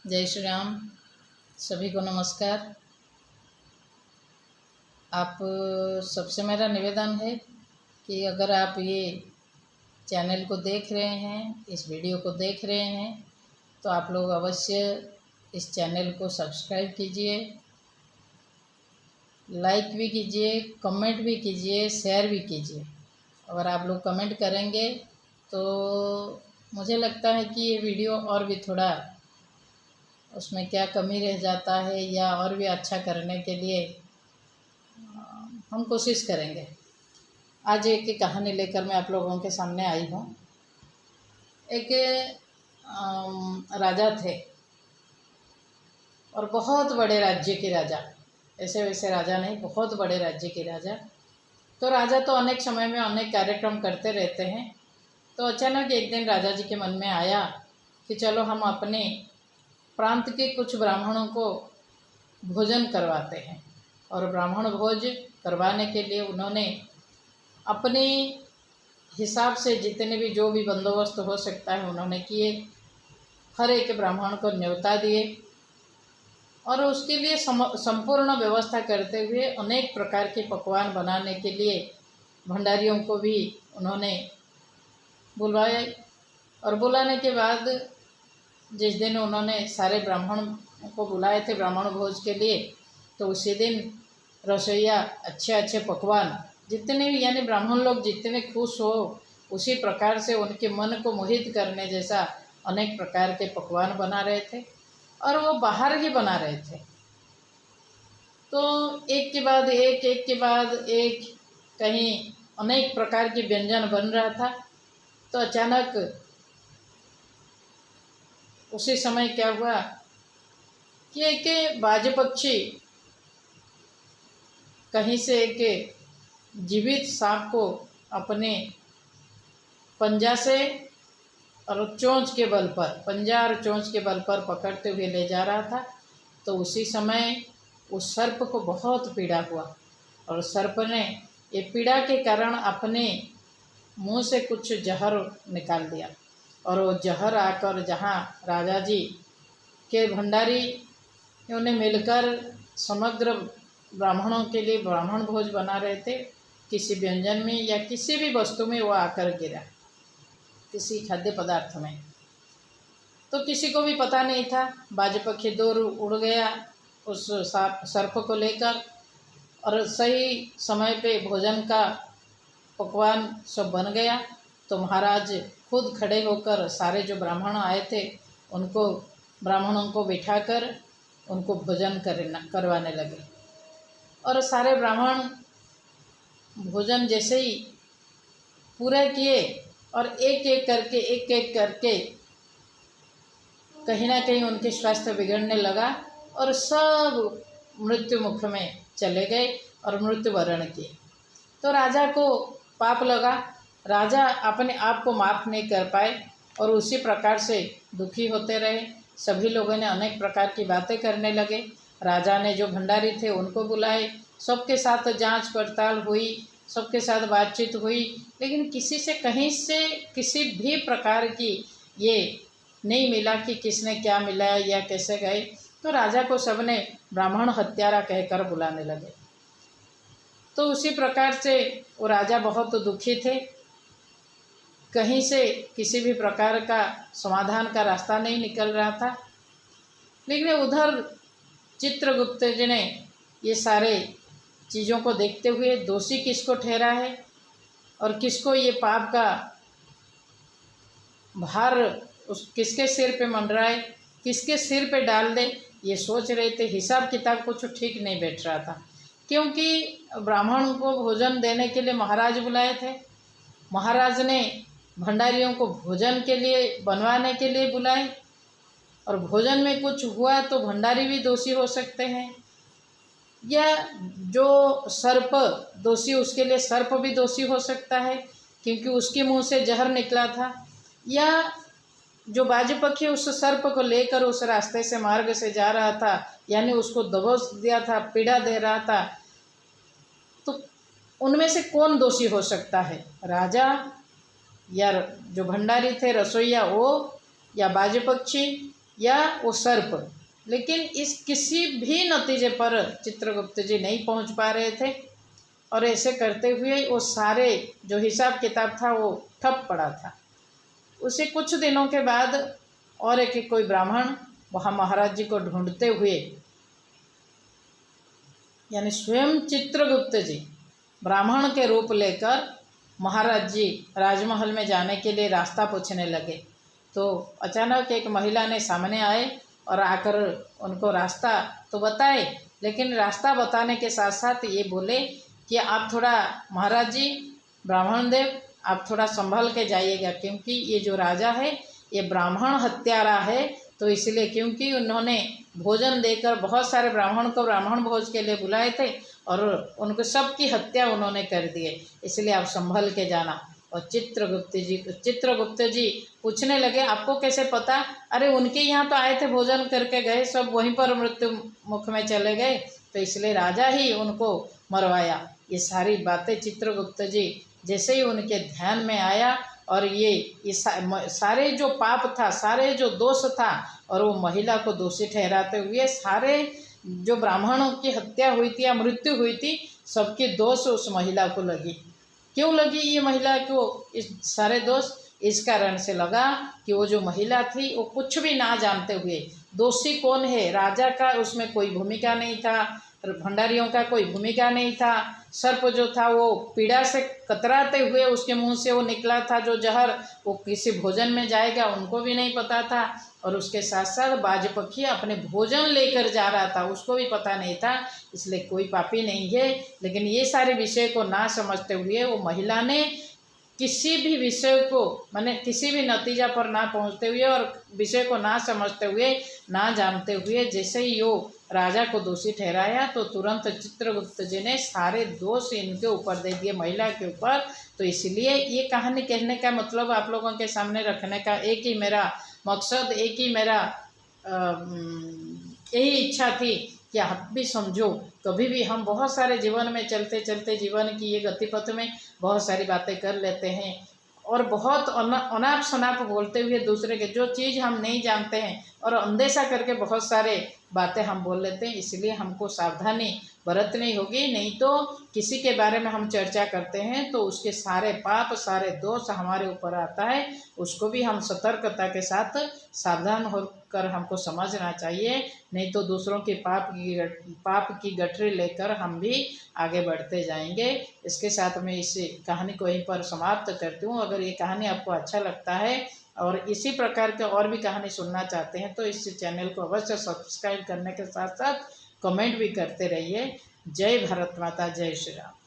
जय श्री राम। सभी को नमस्कार। आप सबसे मेरा निवेदन है कि अगर आप ये चैनल को देख रहे हैं, इस वीडियो को देख रहे हैं, तो आप लोग अवश्य इस चैनल को सब्सक्राइब कीजिए, लाइक भी कीजिए, कमेंट भी कीजिए, शेयर भी कीजिए। अगर आप लोग कमेंट करेंगे तो मुझे लगता है कि ये वीडियो और भी थोड़ा उसमें क्या कमी रह जाता है या और भी अच्छा करने के लिए हम कोशिश करेंगे। आज एक कहानी लेकर मैं आप लोगों के सामने आई हूँ। एक राजा थे और बहुत बड़े राज्य के राजा, ऐसे वैसे राजा नहीं, बहुत बड़े राज्य के राजा। तो राजा तो अनेक समय में अनेक कार्यक्रम करते रहते हैं। तो अचानक एक दिन राजा जी के मन में आया कि चलो हम अपने प्रांत के कुछ ब्राह्मणों को भोजन करवाते हैं। और ब्राह्मण भोज करवाने के लिए उन्होंने अपने हिसाब से जितने भी जो भी बंदोबस्त हो सकता है उन्होंने किए। हर एक ब्राह्मण को न्योता दिए और उसके लिए संपूर्ण व्यवस्था करते हुए अनेक प्रकार के पकवान बनाने के लिए भंडारियों को भी उन्होंने बुलवाया। और बुलाने के बाद जिस दिन उन्होंने सारे ब्राह्मण को बुलाए थे ब्राह्मण भोज के लिए, तो उसी दिन रसोइया अच्छे अच्छे पकवान जितने भी, यानी ब्राह्मण लोग जितने खुश हो उसी प्रकार से उनके मन को मोहित करने जैसा अनेक प्रकार के पकवान बना रहे थे। और वो बाहर ही बना रहे थे। तो एक के बाद एक कहीं अनेक प्रकार के व्यंजन बन रहा था। तो अचानक उसी समय क्या हुआ कि एक बाज पक्षी कहीं से एक जीवित सांप को अपने पंजा से और चोंच के बल पर, पंजा और चोंच के बल पर पकड़ते हुए ले जा रहा था। तो उसी समय उस सर्प को बहुत पीड़ा हुआ और सर्प ने ये पीड़ा के कारण अपने मुंह से कुछ जहर निकाल दिया। और वो जहर आकर जहाँ राजा जी के भंडारी उन्हें मिलकर समग्र ब्राह्मणों के लिए ब्राह्मण भोज बना रहे थे, किसी व्यंजन में या किसी भी वस्तु में वो आकर गिरा, किसी खाद्य पदार्थ में। तो किसी को भी पता नहीं था। बाज पक्षी दूर उड़ गया उस सर्प को लेकर और सही समय पे भोजन का पकवान सब बन गया। तो महाराज खुद खड़े होकर सारे जो ब्राह्मण आए थे उनको, ब्राह्मणों को बिठाकर उनको भोजन करवाने लगे। और सारे ब्राह्मण भोजन जैसे ही पूरा किए और एक एक करके कहीं ना कहीं उनके स्वास्थ्य बिगड़ने लगा और सब मृत्यु मुख में चले गए और मृत्यु वरण किए। तो राजा को पाप लगा, राजा अपने आप को माफ नहीं कर पाए और उसी प्रकार से दुखी होते रहे। सभी लोगों ने अनेक प्रकार की बातें करने लगे। राजा ने जो भंडारी थे उनको बुलाए, सबके साथ जांच पड़ताल हुई, सबके साथ बातचीत हुई, लेकिन किसी से कहीं से किसी भी प्रकार की ये नहीं मिला कि किसने क्या मिलाया या कैसे गए। तो राजा को सबने ब्राह्मण हत्यारा कहकर बुलाने लगे। तो उसी प्रकार से वो राजा बहुत दुखी थे, कहीं से किसी भी प्रकार का समाधान का रास्ता नहीं निकल रहा था। लेकिन उधर चित्रगुप्त जी ने ये सारे चीज़ों को देखते हुए दोषी किसको ठहरा है और किसको ये पाप का भार किसके सिर पे मंडराए, किसके सिर पे डाल दे, ये सोच रहे थे। हिसाब किताब कुछ ठीक नहीं बैठ रहा था, क्योंकि ब्राह्मण को भोजन देने के लिए महाराज बुलाए थे। महाराज ने भंडारियों को भोजन के लिए बनवाने के लिए बुलाए और भोजन में कुछ हुआ तो भंडारी भी दोषी हो सकते हैं, या जो सर्प दोषी उसके लिए सर्प भी दोषी हो सकता है क्योंकि उसके मुंह से जहर निकला था, या जो बाज पक्षी उस सर्प को लेकर उस रास्ते से मार्ग से जा रहा था यानी उसको दबोच दिया था, पीड़ा दे रहा था। तो उनमें से कौन दोषी हो सकता है, राजा या जो भंडारी थे रसोइया वो, या बाज पक्षी, या वो सर्प, लेकिन इस किसी भी नतीजे पर चित्रगुप्त जी नहीं पहुंच पा रहे थे। और ऐसे करते हुए वो सारे जो हिसाब किताब था वो ठप पड़ा था। उसे कुछ दिनों के बाद और एक कोई ब्राह्मण वहाँ महाराज जी को ढूंढते हुए, यानी स्वयं चित्रगुप्त जी ब्राह्मण के रूप लेकर महाराज जी राजमहल में जाने के लिए रास्ता पूछने लगे। तो अचानक एक महिला ने सामने आए और आकर उनको रास्ता तो बताए, लेकिन रास्ता बताने के साथ साथ ये बोले कि आप थोड़ा, महाराज जी ब्राह्मण देव आप थोड़ा संभल के जाइएगा, क्योंकि ये जो राजा है ये ब्राह्मण हत्यारा है। तो इसलिए, क्योंकि उन्होंने भोजन देकर बहुत सारे ब्राह्मण को ब्राह्मण भोज के लिए बुलाए थे और उनको सबकी हत्या उन्होंने कर दिए, इसलिए आप संभल के जाना। और चित्रगुप्त जी पूछने लगे आपको कैसे पता? अरे उनके यहाँ तो आए थे, भोजन करके गए, सब वहीं पर मृत्यु मुख में चले गए, तो इसलिए राजा ही उनको मरवाया। ये सारी बातें चित्रगुप्त जी जैसे ही उनके ध्यान में आया और ये सारे जो पाप था, सारे जो दोष था, और वो महिला को दोषी ठहराते हुए सारे जो ब्राह्मणों की हत्या हुई थी या मृत्यु हुई थी सबके दोष उस महिला को लगी। क्यों लगी ये महिला को इस सारे दोष? इस कारण से लगा कि वो जो महिला थी वो कुछ भी ना जानते हुए, दोषी कौन है, राजा का उसमें कोई भूमिका नहीं था, भंडारियों का कोई भूमिका नहीं था, सर्प जो था वो पीड़ा से कतराते हुए उसके मुंह से वो निकला था जो जहर, वो किसी भोजन में जाएगा उनको भी नहीं पता था, और उसके साथ साथ बाज पक्षी अपने भोजन लेकर जा रहा था उसको भी पता नहीं था, इसलिए कोई पापी नहीं है। लेकिन ये सारे विषय को ना समझते हुए वो महिला ने किसी भी विषय को, माने किसी भी नतीजा पर ना पहुंचते हुए और विषय को ना समझते हुए, ना जानते हुए, जैसे ही वो राजा को दोषी ठहराया तो तुरंत चित्रगुप्त जी ने सारे दोष इनके ऊपर दे दिए, महिला के ऊपर। तो इसलिए ये कहानी कहने का मतलब आप लोगों के सामने रखने का एक ही मेरा मकसद, एक ही मेरा यही इच्छा थी कि आप भी समझो। कभी भी हम बहुत सारे जीवन में चलते चलते जीवन की ये गतिपथ में बहुत सारी बातें कर लेते हैं और बहुत अनाप शनाप बोलते हुए दूसरे के जो चीज़ हम नहीं जानते हैं और अनदेखा करके बहुत सारे बातें हम बोल लेते हैं। इसलिए हमको सावधानी बरतनी होगी, नहीं तो किसी के बारे में हम चर्चा करते हैं तो उसके सारे पाप पाप सारे दोष हमारे ऊपर आता है, उसको भी हम सतर्कता के साथ सावधान होकर हमको समझना चाहिए, नहीं तो दूसरों की पाप की गठरी लेकर हम भी आगे बढ़ते जाएंगे। इसके साथ मैं इस कहानी को यहीं पर समाप्त करती हूँ। अगर ये कहानी आपको अच्छा लगता है और इसी प्रकार के और भी कहानी सुनना चाहते हैं तो इस चैनल को अवश्य सब्सक्राइब करने के साथ साथ कमेंट भी करते रहिए। जय भारत माता, जय श्री राम।